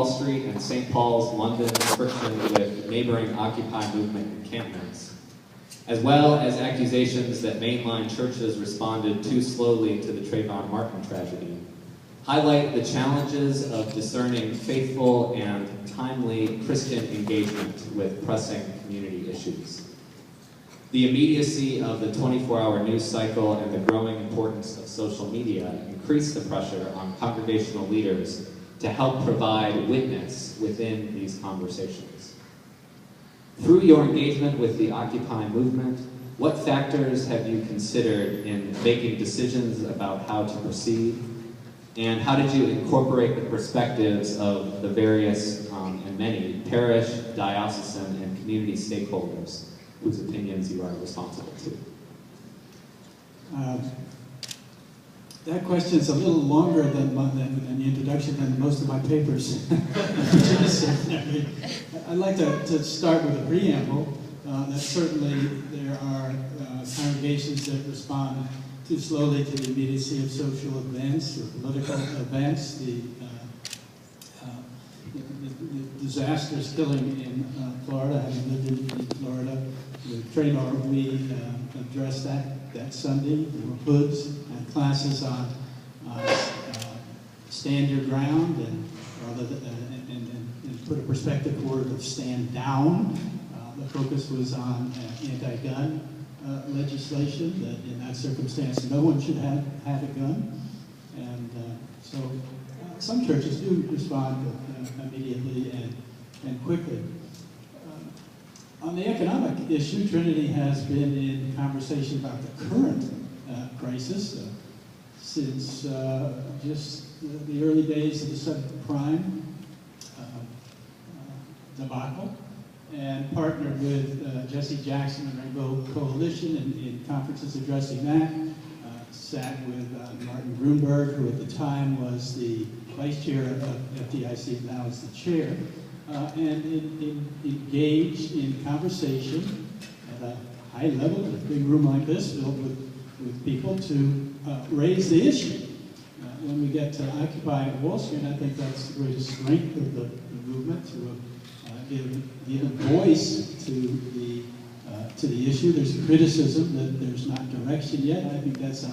Wall Street and St. Paul's, London, friction with neighboring Occupy movement encampments, as well as accusations that mainline churches responded too slowly to the Trayvon Martin tragedy, highlight the challenges of discerning faithful and timely Christian engagement with pressing community issues. The immediacy of the 24-hour news cycle and the growing importance of social media increase the pressure on congregational leaders to help provide witness within these conversations. Through your engagement with the Occupy movement, what factors have you considered in making decisions about how to proceed? And how did you incorporate the perspectives of the various and many parish, diocesan, and community stakeholders whose opinions you are responsible to? That question is a little longer than the introduction than most of my papers. I'd like to start with a preamble that certainly there are congregations that respond too slowly to the immediacy of social events or political events. The disastrous killing in Florida, having lived in Florida, the Trayvon, we addressed that Sunday. There were hoods and classes on stand your ground and put a perspective word of stand down. The focus was on anti-gun legislation, that in that circumstance no one should have had a gun. And so some churches do respond immediately and quickly. On the economic issue, Trinity has been in conversation about the current crisis since just the early days of the subprime debacle, and partnered with Jesse Jackson and Rainbow Coalition in conferences addressing that. Sat with Martin Grunberg, who at the time was the vice chair of FDIC, now is the chair, and engaged in conversation at a high level, in a big room like this, filled with people, to raise the issue. When we get to Occupy Wall Street, I think that's the greatest strength of the movement, to give a voice to the issue. There's criticism that there's not direction yet. I think that's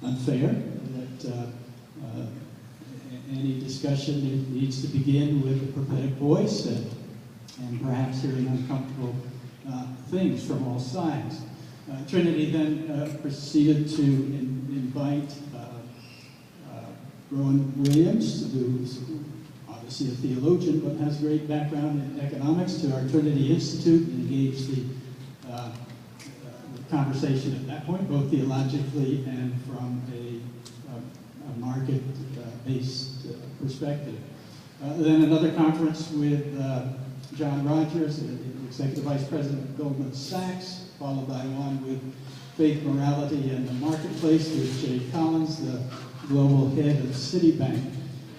unfair, that any discussion needs to begin with a prophetic voice and perhaps hearing uncomfortable things from all sides. Trinity then proceeded to invite Rowan Williams, who's obviously a theologian but has a great background in economics, to our Trinity Institute, and engage the conversation at that point, both theologically and from a market-based perspective. Then another conference with John Rogers, the Executive Vice President of Goldman Sachs, followed by one with Faith, Morality, and the Marketplace with Jay Collins, the global head of Citibank.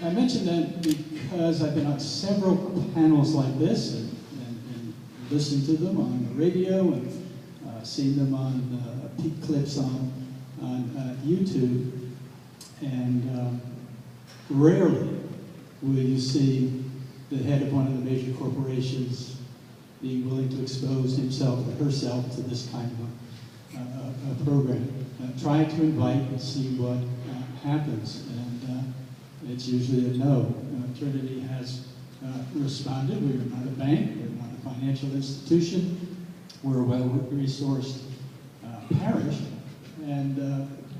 I mention that because I've been on several panels like this and listened to them on the radio and seen them on peak clips on YouTube. And rarely will you see the head of one of the major corporations being willing to expose himself or herself to this kind of a program. Try to invite and see what happens, and it's usually a no. Trinity has responded. We are not a bank, we're not a financial institution, we're a well-resourced parish, and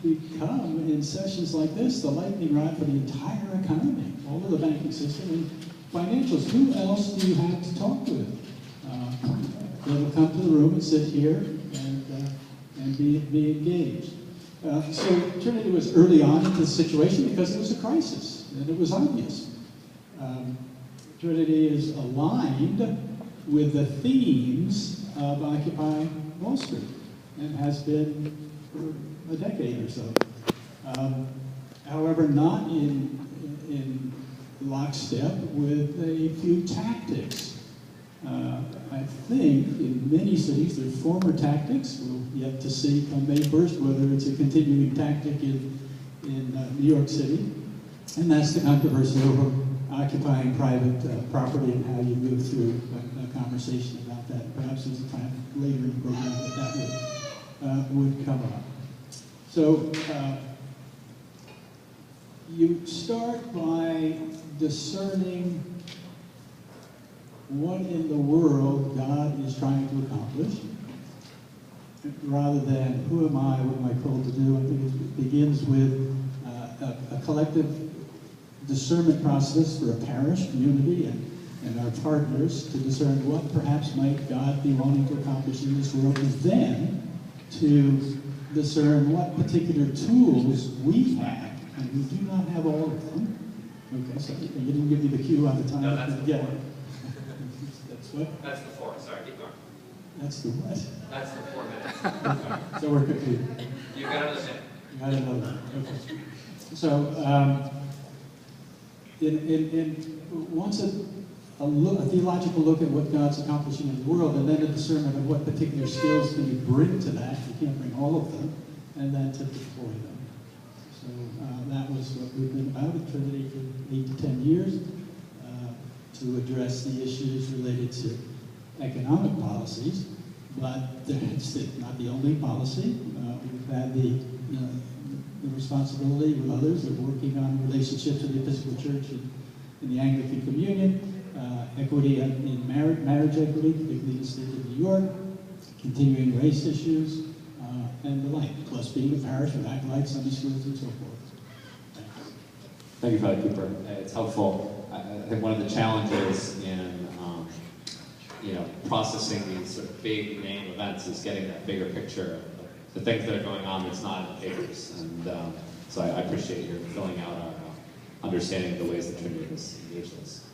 become, in sessions like this, the lightning rod for the entire economy, all of the banking system and financials. Who else do you have to talk with? They will come to the room and sit here and be engaged. So Trinity was early on in this situation because it was a crisis, and it was obvious. Trinity is aligned with the themes of Occupy Wall Street, and has been for a decade or so. However, not in lockstep with a few tactics. I think in many cities there's former tactics. We'll yet to see come May 1st whether it's a continuing tactic in New York City. And that's the controversy over occupying private property and how you move through a conversation about that. Perhaps there's a time later in the program that would come up. So you start by discerning what in the world God is trying to accomplish, rather than who am I, what am I called to do. I think it begins with a collective discernment process for a parish community and our partners to discern what perhaps might God be wanting to accomplish in this world, and then to discern what particular tools we have, and we do not have all of them. Okay, so you didn't give me the cue on the time. No, that's the four. That's what? That's the four. Sorry, keep going. That's the what? That's the 4 minutes. So we're complete. You got another minute. I don't know that. Okay. So, once a theological look at what God's accomplishing in the world, and then a discernment of what particular skills can you bring to that. You can't bring all of them, and then to deploy them. So that was what we've been about at Trinity for 8 to 10 years, to address the issues related to economic policies, but it's not the only policy. We've had the responsibility with others of working on relationships with the Episcopal Church and the Anglican Communion, equity in marriage equity, particularly in the state of New York, continuing race issues, and the like, plus being a parish with acolytes, Sunday schools, and so forth. Thank you, Father Cooper. It's helpful. I think one of the challenges in processing these sort of big name events is getting that bigger picture of the things that are going on that's not in the papers. And so I appreciate your filling out our understanding of the ways that Trinity has engaged this.